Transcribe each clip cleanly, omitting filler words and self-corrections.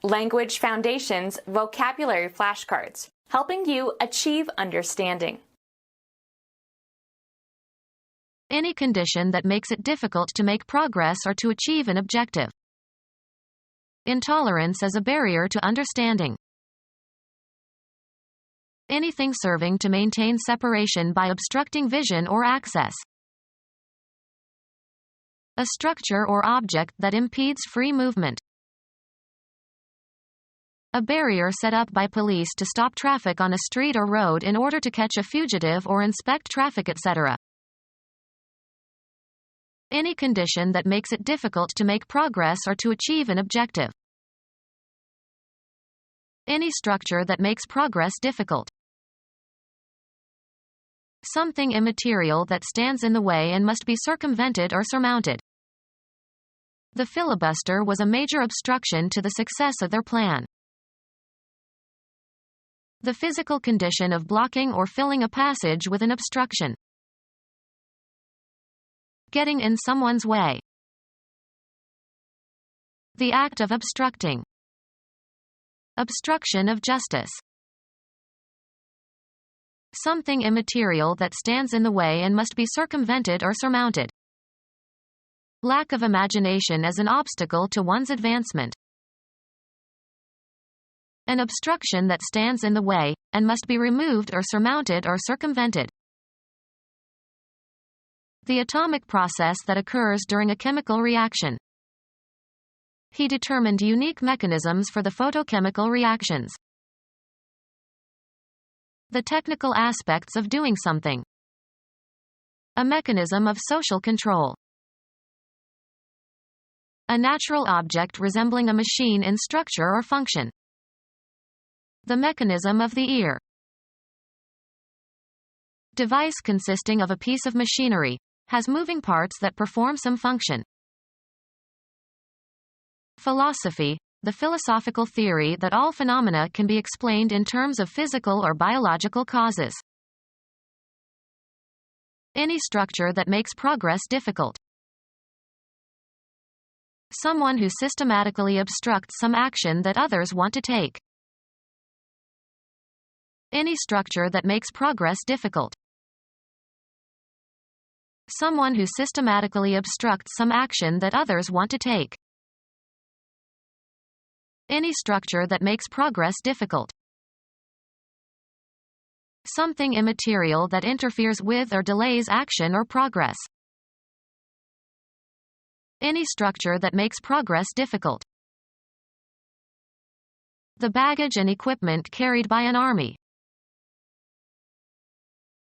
Language Foundations Vocabulary Flashcards, helping you achieve understanding. Any condition that makes it difficult to make progress or to achieve an objective. Intolerance as a barrier to understanding. Anything serving to maintain separation by obstructing vision or access. A structure or object that impedes free movement. A barrier set up by police to stop traffic on a street or road in order to catch a fugitive or inspect traffic, etc. Any condition that makes it difficult to make progress or to achieve an objective. Any structure that makes progress difficult. Something immaterial that stands in the way and must be circumvented or surmounted. The filibuster was a major obstruction to the success of their plan. The physical condition of blocking or filling a passage with an obstruction. Getting in someone's way. The act of obstructing. Obstruction of justice. Something immaterial that stands in the way and must be circumvented or surmounted. Lack of imagination as an obstacle to one's advancement. An obstruction that stands in the way, and must be removed or surmounted or circumvented. The atomic process that occurs during a chemical reaction. He determined unique mechanisms for the photochemical reactions. The technical aspects of doing something. A mechanism of social control. A natural object resembling a machine in structure or function. The mechanism of the ear. Device consisting of a piece of machinery, has moving parts that perform some function. Philosophy, the philosophical theory that all phenomena can be explained in terms of physical or biological causes. Any structure that makes progress difficult. Someone who systematically obstructs some action that others want to take. Any structure that makes progress difficult. Someone who systematically obstructs some action that others want to take. Any structure that makes progress difficult. Something immaterial that interferes with or delays action or progress. Any structure that makes progress difficult. The baggage and equipment carried by an army.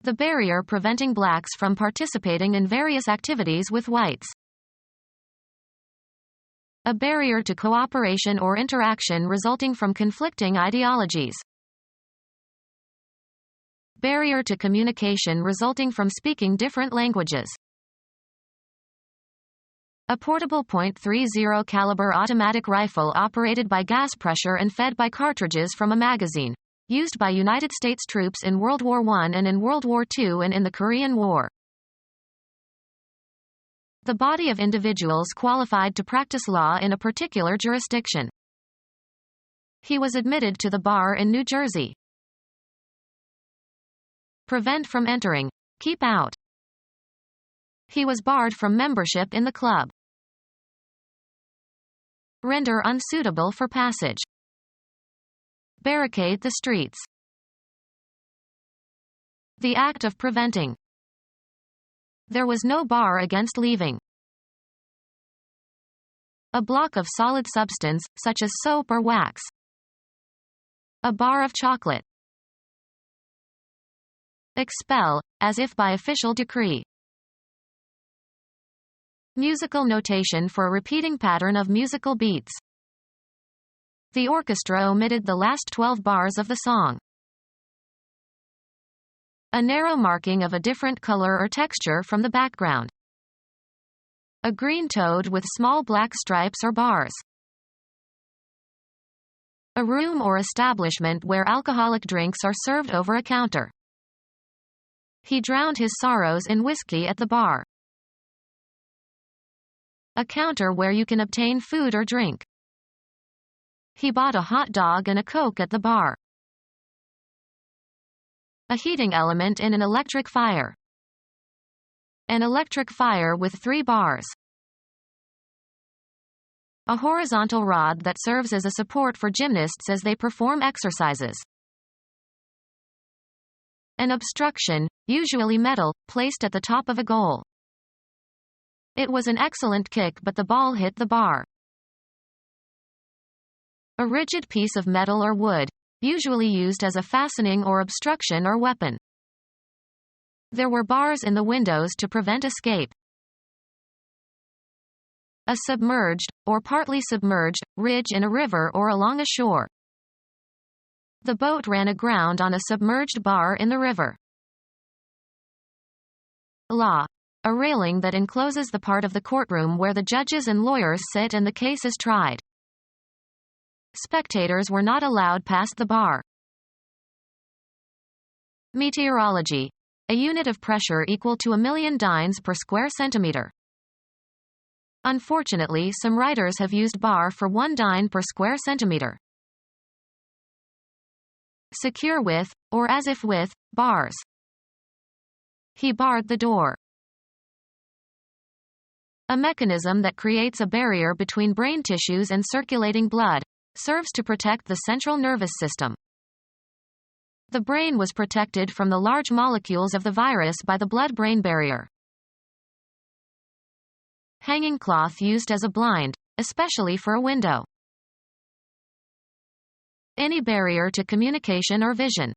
The barrier preventing blacks from participating in various activities with whites. A barrier to cooperation or interaction resulting from conflicting ideologies. Barrier to communication resulting from speaking different languages. A portable .30 caliber automatic rifle operated by gas pressure and fed by cartridges from a magazine, used by United States troops in World War I and in World War II and in the Korean War. The body of individuals qualified to practice law in a particular jurisdiction. He was admitted to the bar in New Jersey. Prevent from entering. Keep out. He was barred from membership in the club. Render unsuitable for passage. Barricade the streets. The act of preventing. There was no bar against leaving. A block of solid substance, such as soap or wax. A bar of chocolate. Expel, as if by official decree. Musical notation for a repeating pattern of musical beats. The orchestra omitted the last 12 bars of the song. A narrow marking of a different color or texture from the background. A green toad with small black stripes or bars. A room or establishment where alcoholic drinks are served over a counter. He drowned his sorrows in whiskey at the bar. A counter where you can obtain food or drink. He bought a hot dog and a Coke at the bar. A heating element in an electric fire. An electric fire with 3 bars. A horizontal rod that serves as a support for gymnasts as they perform exercises. An obstruction, usually metal, placed at the top of a goal. It was an excellent kick, but the ball hit the bar. A rigid piece of metal or wood, usually used as a fastening or obstruction or weapon. There were bars in the windows to prevent escape. A submerged, or partly submerged, ridge in a river or along a shore. The boat ran aground on a submerged bar in the river. Law. A railing that encloses the part of the courtroom where the judges and lawyers sit and the case is tried. Spectators were not allowed past the bar. Meteorology. A unit of pressure equal to 1,000,000 dynes per square centimeter. Unfortunately, some writers have used bar for 1 dyne per square centimeter. Secure with, or as if with, bars. He barred the door. A mechanism that creates a barrier between brain tissues and circulating blood, serves to protect the central nervous system. The brain was protected from the large molecules of the virus by the blood-brain barrier. Hanging cloth used as a blind, especially for a window. Any barrier to communication or vision.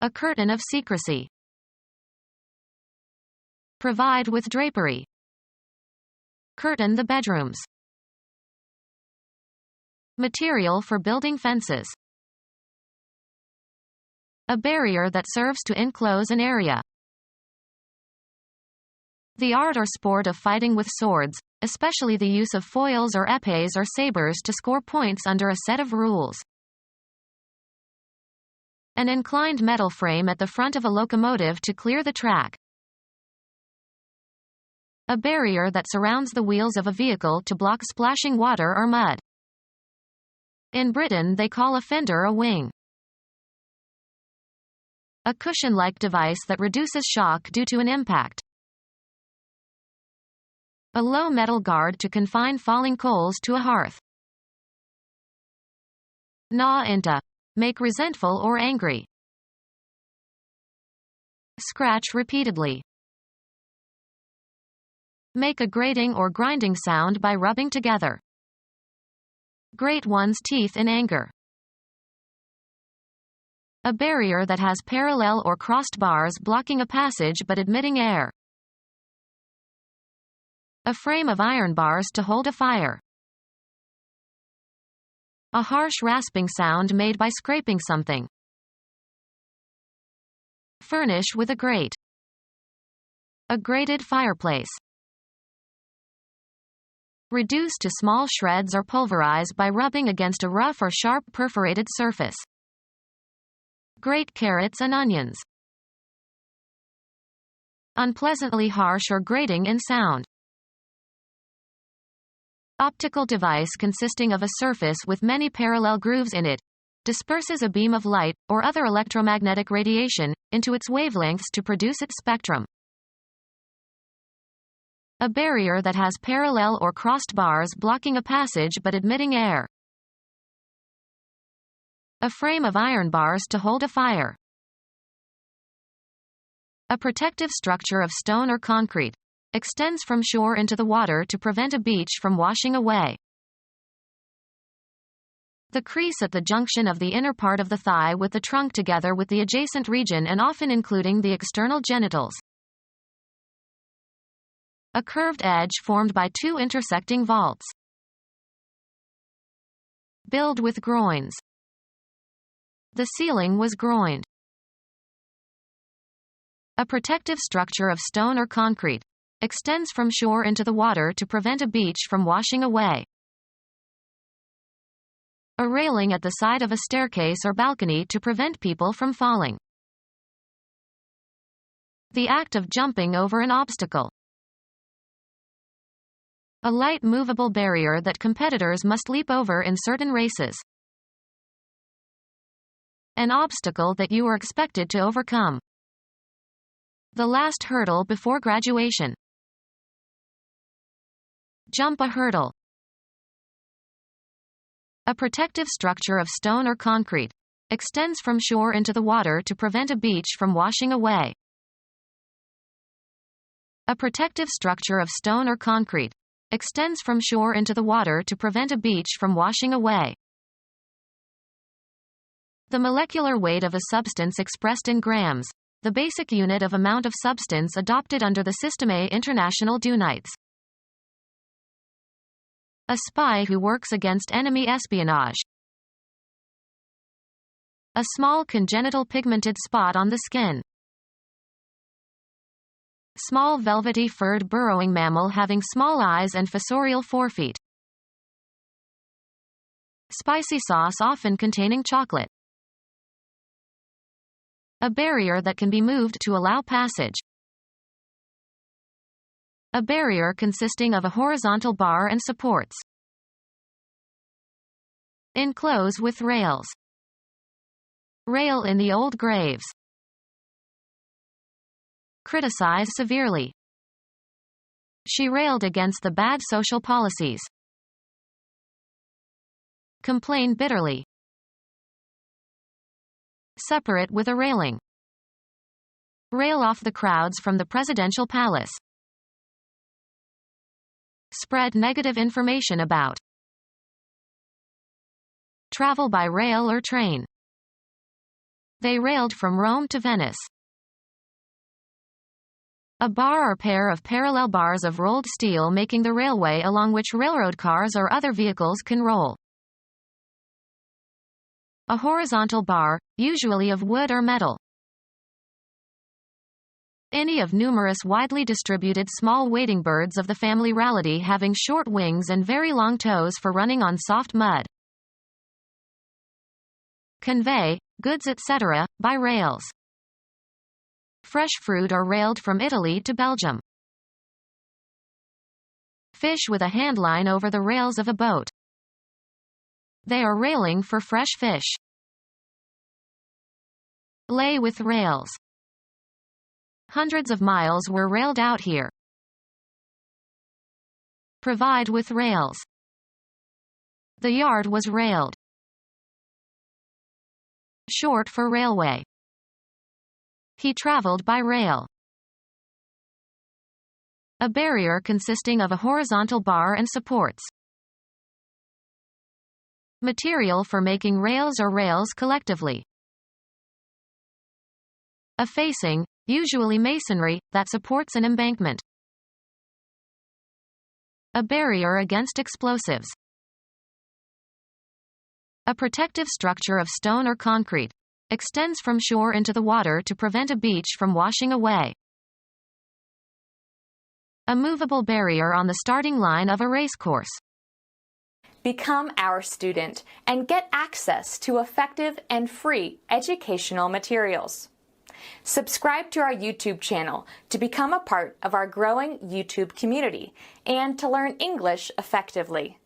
A curtain of secrecy. Provide with drapery. Curtain the bedrooms. Material for building fences. A barrier that serves to enclose an area. The art or sport of fighting with swords, especially the use of foils or épées or sabers to score points under a set of rules. An inclined metal frame at the front of a locomotive to clear the track. A barrier that surrounds the wheels of a vehicle to block splashing water or mud. In Britain they call a fender a wing. A cushion-like device that reduces shock due to an impact. A low metal guard to confine falling coals to a hearth. Gnaw into. Make resentful or angry. Scratch repeatedly. Make a grating or grinding sound by rubbing together. Grate one's teeth in anger. A barrier that has parallel or crossed bars blocking a passage but admitting air. A frame of iron bars to hold a fire. A harsh rasping sound made by scraping something. Furnish with a grate. A grated fireplace. Reduce to small shreds or pulverize by rubbing against a rough or sharp perforated surface. Grate carrots and onions. Unpleasantly harsh or grating in sound. Optical device consisting of a surface with many parallel grooves in it, disperses a beam of light, or other electromagnetic radiation, into its wavelengths to produce its spectrum. A barrier that has parallel or crossed bars blocking a passage but admitting air. A frame of iron bars to hold a fire. A protective structure of stone or concrete. Extends from shore into the water to prevent a beach from washing away. The crease at the junction of the inner part of the thigh with the trunk together with the adjacent region and often including the external genitals. A curved edge formed by 2 intersecting vaults. Build with groins. The ceiling was groined. A protective structure of stone or concrete. Extends from shore into the water to prevent a beach from washing away. A railing at the side of a staircase or balcony to prevent people from falling. The act of jumping over an obstacle. A light movable barrier that competitors must leap over in certain races. An obstacle that you are expected to overcome. The last hurdle before graduation. Jump a hurdle. A protective structure of stone or concrete. Extends from shore into the water to prevent a beach from washing away. A protective structure of stone or concrete. Extends from shore into the water to prevent a beach from washing away. The molecular weight of a substance expressed in grams. The basic unit of amount of substance adopted under the Système International d'Unités. A spy who works against enemy espionage. A small congenital pigmented spot on the skin. Small velvety furred burrowing mammal having small eyes and fossorial forefeet. Spicy sauce often containing chocolate. A barrier that can be moved to allow passage. A barrier consisting of a horizontal bar and supports. Enclose with rails. Rail in the old graves. Criticize severely. She railed against the bad social policies. Complain bitterly. Separate with a railing. Rail off the crowds from the presidential palace. Spread negative information about. Travel by rail or train. They railed from Rome to Venice. A bar or pair of parallel bars of rolled steel making the railway along which railroad cars or other vehicles can roll. A horizontal bar, usually of wood or metal. Any of numerous widely distributed small wading birds of the family Rallidae having short wings and very long toes for running on soft mud. Convey, goods etc., by rails. Fresh fruit are railed from Italy to Belgium. Fish with a handline over the rails of a boat. They are railing for fresh fish. Lay with rails. Hundreds of miles were railed out here. Provide with rails. The yard was railed. Short for railway. He traveled by rail. A barrier consisting of a horizontal bar and supports. Material for making rails or rails collectively. A facing, usually masonry, that supports an embankment. A barrier against explosives. A protective structure of stone or concrete. Extends from shore into the water to prevent a beach from washing away. A movable barrier on the starting line of a race course. Become our student and get access to effective and free educational materials. Subscribe to our YouTube channel to become a part of our growing YouTube community and to learn English effectively.